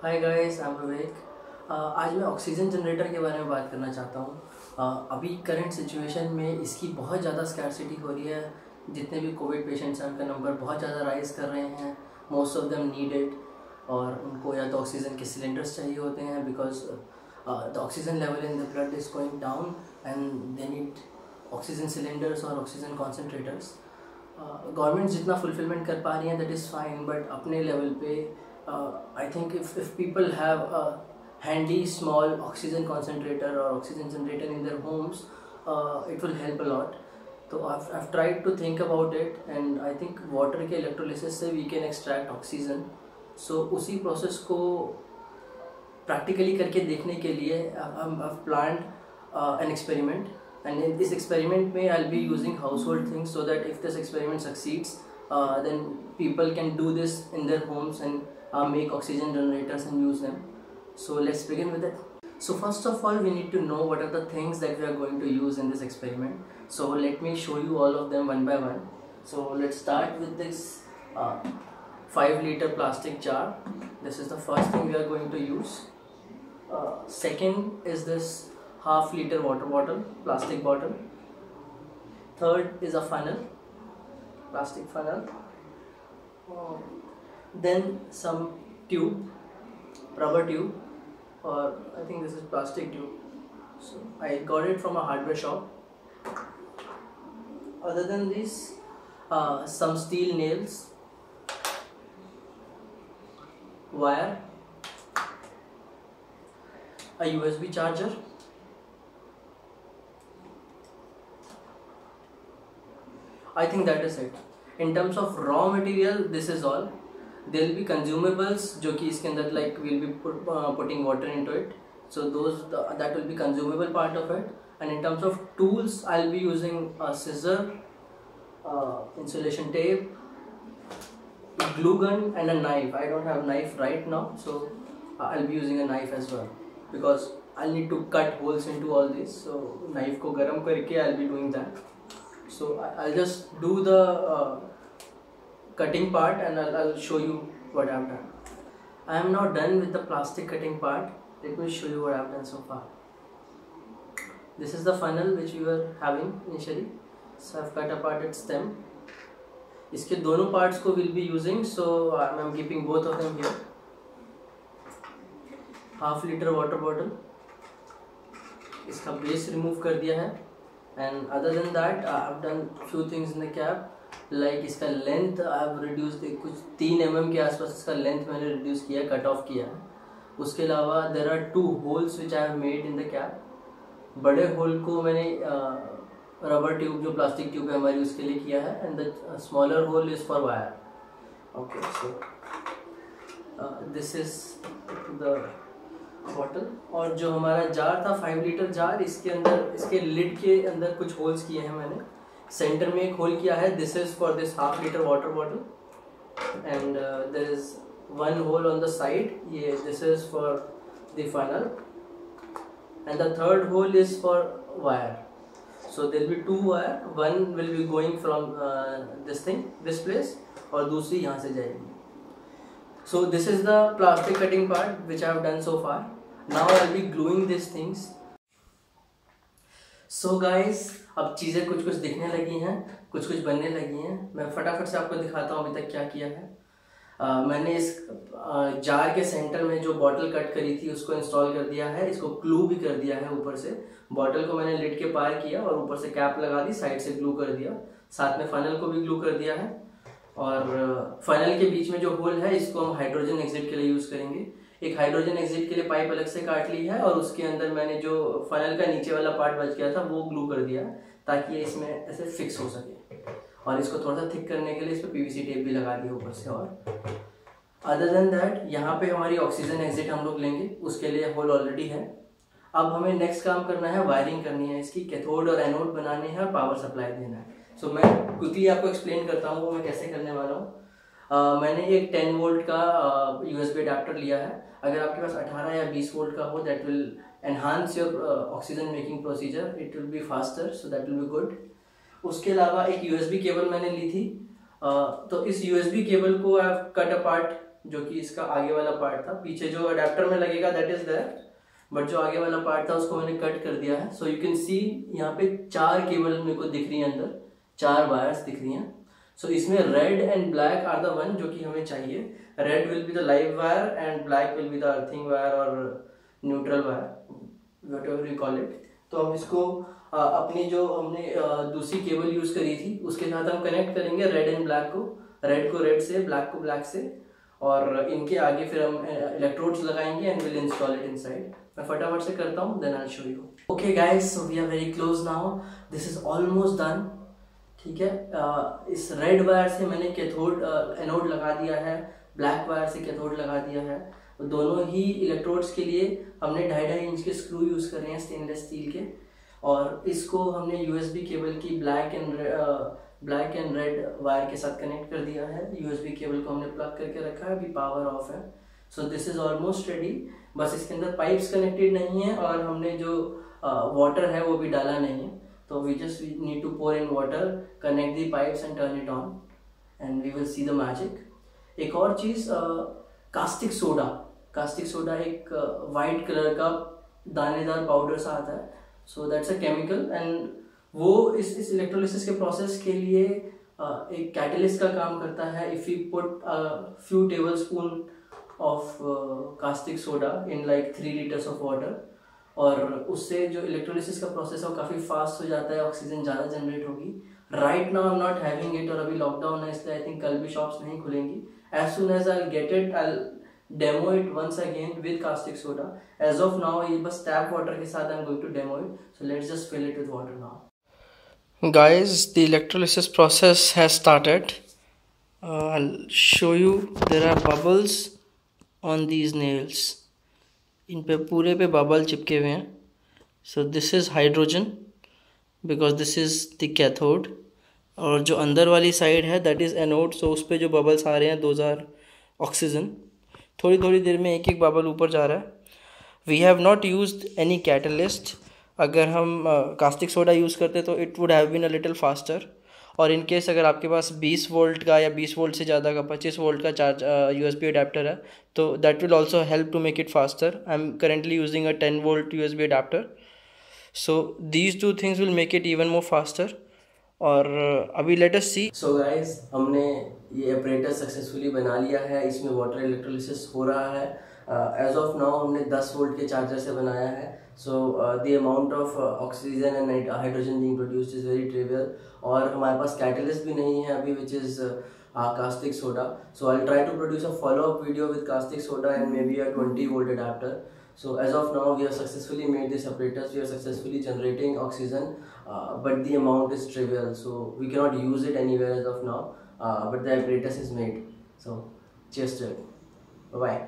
Hi guys, I am विवेक। आज मैं oxygen generator के बारे में बात करना चाहता हूँ। अभी करंट सिचुएशन में इसकी बहुत ज़्यादा स्कैरसिटी हो रही है। जितने भी कोविड पेशेंट्स हैं उनका नंबर बहुत ज़्यादा राइज़ कर रहे हैं। Most of them need it, और उनको या तो ऑक्सीजन के सिलेंडर्स चाहिए होते हैं because the oxygen level in the blood is going down and they need oxygen cylinders और ऑक्सीजन कॉन्सेंट्रेटर्स। गवर्नमेंट जितना फुलफिलमेंट कर पा रही हैं दैट इज़ फाइन, बट अपने लेवल पे I think if people have a handy small oxygen concentrator or oxygen generator in their homes, it will help a lot. So I've tried to think about it, and I think water के electrolysis से we can extract oxygen. So उसी process को practically करके देखने के लिए I've planned an experiment, and in this experiment में I'll be using household things so that if this experiment succeeds, then people can do this in their homes and make oxygen generators and use them. So let's begin with it. So first of all, we need to know what are the things that we are going to use in this experiment. So let me show you all of them one by one. So let's start with this 5-liter plastic jar. This is the first thing we are going to use. Second is this half-liter water bottle, plastic bottle. Third is a funnel, plastic funnel. Then some tube, rubber tube, or I think this is plastic tube. So I got it from a hardware shop. Other than this, some steel nails, wire, a USB charger, I think that is it. In terms of raw material, this is all. There will be consumables जो कि इसके अंदर like we'll be putting water into it. So those that will be consumable part of it. And in terms of tools, I'll be using a scissor, insulation tape, glue gun, and a knife. I don't have knife right now, so I'll be using a knife as well because I'll need to cut holes into all this. So knife को गरम करके I'll be doing that. So I'll just do the cutting part and I'll show you what I've done. I am now done with the plastic cutting part. Let me show you what I've done so far. This is the funnel which we were having initially. So I've cut apart its stem. इसके दोनों parts को we'll be using, so I'm keeping both of them here. Half-liter water bottle. इसका base remove कर दिया है. And other than that, I've done few things in the cap. Like इसका length I've reduced, कुछ 3 mm के आसपास इसका length मैंने रिड्यूस किया, कट ऑफ किया है. उसके अलावा there are 2 holes which I have made in the cap. बड़े होल को मैंने रबर ट्यूब जो प्लास्टिक ट्यूब है हमारी उसके लिए किया है, and the smaller hole is for wire. Okay, so this is the bottle. और जो हमारा जार था 5-liter जार, इसके अंदर इसके लिड के अंदर कुछ होल्स किए हैं मैंने. सेंटर में एक होल किया है. This is for this half-liter water bottle and there is one hole on the side. ये this is for the funnel and the third hole is for wire. So there will be 2 wire. One will be going from this place और दूसरी यहाँ से जाएगी. So this is the plastic cutting part which I have done so far. Now I'll be gluing these things. So guys, अब चीज़ें कुछ कुछ दिखने लगी हैं, कुछ कुछ बनने लगी हैं. मैं फटाफट से आपको दिखाता हूँ अभी तक क्या किया है. मैंने इस जार के सेंटर में जो बॉटल कट करी थी उसको इंस्टॉल कर दिया है. इसको ग्लू भी कर दिया है ऊपर से. बॉटल को मैंने लिड के पार किया और ऊपर से कैप लगा दी, साइड से ग्लू कर दिया. साथ में फनल को भी ग्लू कर दिया है. और फनल के बीच में जो होल है इसको हम हाइड्रोजन एग्जिट के लिए यूज़ करेंगे. एक हाइड्रोजन एग्जिट के लिए पाइप अलग से काट ली है और उसके अंदर मैंने जो फनल का नीचे वाला पार्ट बच गया था वो ग्लू कर दिया ताकि ये इसमें ऐसे फिक्स हो सके. और इसको थोड़ा सा थिक करने के लिए इस पर पीवीसी टेप भी लगा दी ऊपर से. और अदर देन दैट यहाँ पे हमारी ऑक्सीजन एग्जिट हम लोग लेंगे, उसके लिए होल ऑलरेडी है. अब हमें नेक्स्ट काम करना है, वायरिंग करनी है इसकी. कैथोड और एनोड बनाने हैं और पावर सप्लाई देना है. सो मैं क्विकली आपको एक्सप्लेन करता हूँ वो मैं कैसे करने वाला हूँ. मैंने एक 10 वोल्ट का USB अडेप्टर लिया है. अगर आपके पास 18 या 20 वोल्ट का हो that will enhance your oxygen making procedure. It will be faster, so that will be good. उसके अलावा एक USB केबल मैंने ली थी. तो इस USB केबल को आई हैव कट अपार्ट जो कि इसका आगे वाला पार्ट था। पीछे जो अडेप्टर में लगेगा दैट इज दैट, बट जो आगे वाला पार्ट था उसको मैंने कट कर दिया है। सो यू कैन सी यहाँ पे 4 केबल मेरे को दिख रही है, अंदर 4 वायर्स दिख रही हैं। सो इसमें red and black are the one जो कि हमें चाहिए। Red will be the live wire and black will be the earthing wire और neutral wire, whatever you call it. तो हम इसको अपनी जो हमने दूसरी केबल यूज करी थी उसके साथ हम कनेक्ट करेंगे रेड एंड ब्लैक को, रेड को रेड से, ब्लैक को ब्लैक से, और इनके आगे फिर हम इलेक्ट्रोड्स लगाएंगे and will install it inside. मैं फटाफट से करता हूँ, then I will show you. Okay guys, so we are very close now, this is almost done. ठीक है, इस रेड वायर से मैंने कैथोड एनोड लगा दिया है, ब्लैक वायर से कैथोड लगा दिया है। दोनों ही इलेक्ट्रोड्स के लिए हमने 2.5 इंच के स्क्रू यूज कर रहे हैं स्टेनलेस स्टील के, और इसको हमने यूएसबी केबल की ब्लैक एंड रेड वायर के साथ कनेक्ट कर दिया है। यूएसबी केबल को हमने प्लग करके रखा है, अभी पावर ऑफ है। So this is almost ready. बस इसके अंदर पाइप्स कनेक्टेड नहीं है और हमने जो वाटर है वो भी डाला नहीं है। तो we just need to pour in water, connect the pipes and turn it on and we will see the magic. एक और चीज़, कास्टिक सोडा एक वाइट कलर का दानेदार पाउडर सा आता है। So that's a chemical and वो इस इलेक्ट्रोलिसिस के प्रोसेस के लिए एक कैटलिस्ट का काम करता है। If you put few table spoon of caustic soda in like 3 litres of water, और उससे जो इलेक्ट्रोलिसिस का प्रोसेस है वो काफ़ी फास्ट हो जाता है, ऑक्सीजन ज़्यादा जनरेट होगी। Right now I am not having it, और अभी लॉकडाउन है इसलिए आई थिंक कल भी शॉप्स नहीं खुलेंगी। As soon as I get it I demo it once again with caustic soda. As of now ये बस टैप वाटर के साथ I am going to demo it, so let's just fill it with water now. Guys, the electrolysis process has started. I'll show you, there are bubbles on these nails. इन पे पूरे पे bubble चिपके हुए हैं। So this is hydrogen because this is the cathode, और जो अंदर वाली साइड है दैट इज़ एनोड। सो उस पे जो बबल्स आ रहे हैं दोज आर ऑक्सीजन। थोड़ी थोड़ी देर में एक एक बबल ऊपर जा रहा है। We have not used any catalyst. अगर हम कास्टिक सोडा यूज़ करते तो it would have been a little faster, और इन केस अगर आपके पास 20 वोल्ट का या 20 वोल्ट से ज़्यादा का 25 वोल्ट का चार्ज यूएसबी अडेप्टर है तो that will also help to make it faster. I am currently using a 10 volt USB adapter, so these 2 things will make it even more faster. और अभी लेट अस सी। So guys, हमने ये apparatus successfully बना लिया है, इसमें water electrolysis हो रहा है। एज ऑफ नाउ हमने 10 वोल्ट के चार्जर से बनाया है। So the amount of oxygen and hydrogen being produced is very trivial, और हमारे पास कैटलिस्ट भी नहीं है अभी which is caustic soda. So I'll try to produce a follow-up video with caustic soda and maybe a 20 volt adapter. So as of now we have successfully made this apparatus, we are successfully generating oxygen, but the amount is trivial, so we cannot use it anywhere as of now, but the apparatus is made. So cheers to it. Bye bye.